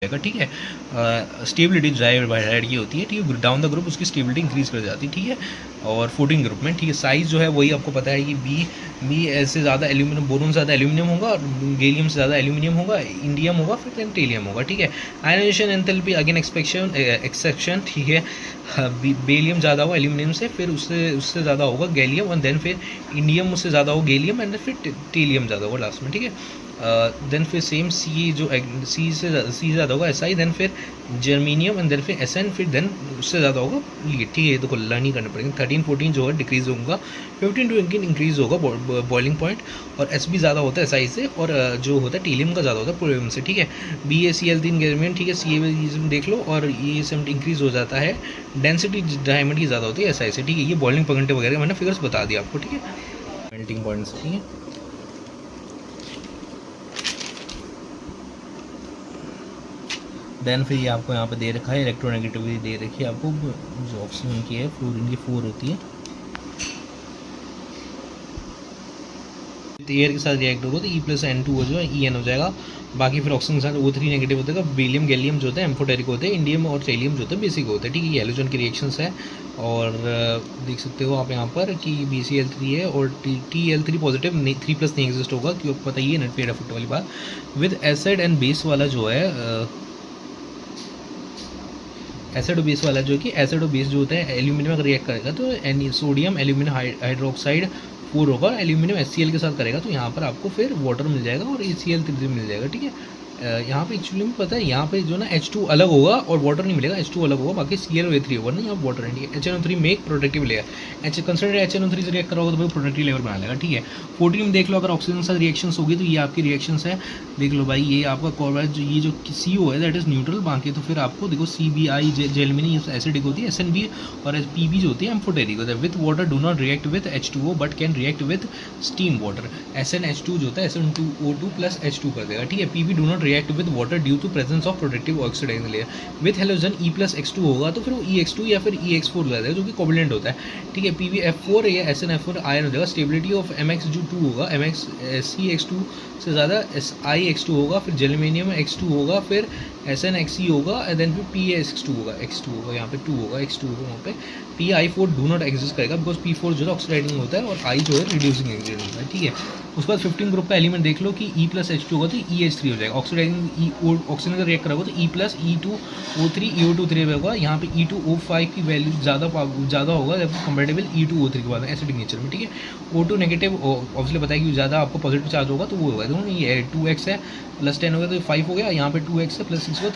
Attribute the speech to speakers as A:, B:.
A: ठीक है। स्टेबिलिटी जाहिर की होती है, ठीक है। डाउन द ग्रुप उसकी स्टेबिलिटी इंक्रीज कर जाती है, ठीक है। और 14 ग्रुप में, ठीक है। साइज़ जो है वही आपको पता है कि बी से ज़्यादा एल्यूमिनियम, बोरोन से ज़्यादा एल्यूमिनियम होगा और गैलियम से ज़्यादा एल्यूमिनियम होगा, इंडियम होगा, फिर टेलियम होगा, ठीक है। आयनाइजेशन एंथैल्पी अगेन एक्सेप्शन, ठीक है। बेलियम ज़्यादा होगा एल्यूमिनियम से, फिर उससे ज़्यादा होगा गैलियम, और देन फिर इंडियम उससे ज़्यादा होगा गैलियम, एंड फिर टेलियम ज़्यादा होगा लास्ट में, ठीक है। देन फिर सेम सी जो सी से ज़्यादा होगा एस आई, देन फिर जर्मीनियम, एंड देन फिर एस एन, फिर देन उससे ज़्यादा होगा लीड, ठीक है। ये देखो लर्न ही करना पड़ेगा। 13-14 जो है डिक्रीज होगा, 15 इंक्रीज होगा बॉइलिंग पॉइंट, और एस बी ज़्यादा होता है एस आई से, और जो होता है टीलियम का ज़्यादा होता है पोलियम से, ठीक है। बी ए सी एल 3 गैरमियन, ठीक है। सी ए देख लो, और ये 70 इंक्रीज हो जाता है। डेंसिटी डायमंड की ज़्यादा होती है एस आई से, ठीक है। ये बॉइलिंग पॉइंट वगैरह मैंने फिगर्स बता दिया आपको, ठीक है। मेल्टिंग पॉइंट्स, ठीक है। देन फिर ये आपको यहाँ पे दे रखा है इलेक्ट्रोनेगेटिविटी दे रखी है आपको, जो ऑक्सीजन की है फ्लोरीन की 4 होती है। एयर के साथ रिएक्ट होगा तो E+N2 जो है En हो जाएगा। बाकी फिर ऑक्सीजन के साथ O3 नेगेटिव होता है। बेरियम गैलियम जो होते हैं एम्फोटेरिक होते हैं, इंडियम और टेलियम जो होते हैं बेसिक होते हैं, ठीक है। ये हैलोजन की रिएक्शंस है, और देख सकते हो आप यहाँ पर कि BCl3 है और Tl3 पॉजिटिव 3+ नहीं एग्जिस्ट होगा, क्योंकि पता ही है नेट पेड इफेक्ट वाली बात। विद एसिड एंड बेस वाला जो है एसिड और बेस वाला जो है कि एसिड और बेस जो होता है एल्यूमिनियम अगर रिएक्ट करेगा तो सोडियम एल्यूमिनियम हाइड्रोक्साइड 4 होगा, एल्यूमिनियम HCl के साथ करेगा तो यहाँ पर आपको फिर वाटर मिल जाएगा और ACl3 मिल जाएगा, ठीक है। यहाँ पे एक्चुअली में पता है यहाँ पे जो ना H2 अलग होगा और वाटर नहीं मिलेगा, H2 अलग होगा, बाकी Cl और A3 होगा ना, यहाँ वाटर है, ठीक है। HNO3 में एक प्रोडक्टिव लेयर कंसिडर HNO3 से रिएक्ट करोगे तो भाई प्रोडक्टिव लेयर बना लेगा, ठीक है। 14 में देख लो अगर ऑक्सीजन के साथ रिएक्शंस होगी तो ये आपकी रिएक्शंस है, देख लो भाई ये आपका कॉर्बेट जो ये जो CO है दैट इज न्यूट्रल, बाकी तो फिर आपको देखो CBI जेलमिनी एसिडिक होती है, SNB और PB जो होती है एम्फोटेरिक होता है। With water do not react with H2O but can react with steam water. SnH2 जो होता है SN2O2 + H2 कर देगा, ठीक है। PB do not react with water due to presence of productive oxidising layer. With halogen E+X2 होगा तो फिर वो EX2 या फिर EX4 लगा देगा जो कि कोवलेंट होता है, ठीक है। PbF4 या SnF4 आयन हो जाएगा। स्टेबिलिटी ऑफ MX जो 2 होगा, MX CX2 से ज़्यादा SiX2 होगा, फिर जेलमिनियम X2 होगा, फिर SnXe होगा, एंड देन फिर PaX2 होगा, X2 होगा, यहाँ पे 2 होगा, X2 होगा वहाँ पे। Pi4 डू नॉट एग्जिस्ट करेगा बिकॉज P4 जो है ऑक्सीडाइजिंग होता है और I जो है रिड्यूसिंग एजेंट होता है, ठीक है। उसके बाद 15 ग्रुप का एलिमेंट देख लो कि E+H2 होगा तो EH3 हो जाएगा। ऑक्सीडाइजिंग ऑक्सीजन का रिएक्ट करोगे तो E+E2O3 EO2 होगा। यहाँ पे E2O5 की वैल्यू ज़्यादा होगा जब कंपेरेटिबल E2O3 के बाद एसिडिक नेचर में, ठीक है। O2 नेगेटिव ऑब्वियसली बताया कि ज़्यादा आपको पॉजिटिव चार्ज होगा तो वो होगा, तो ये 2x है +10 हो गया तो 5 हो गया, यहाँ पे 2x है +6 होगा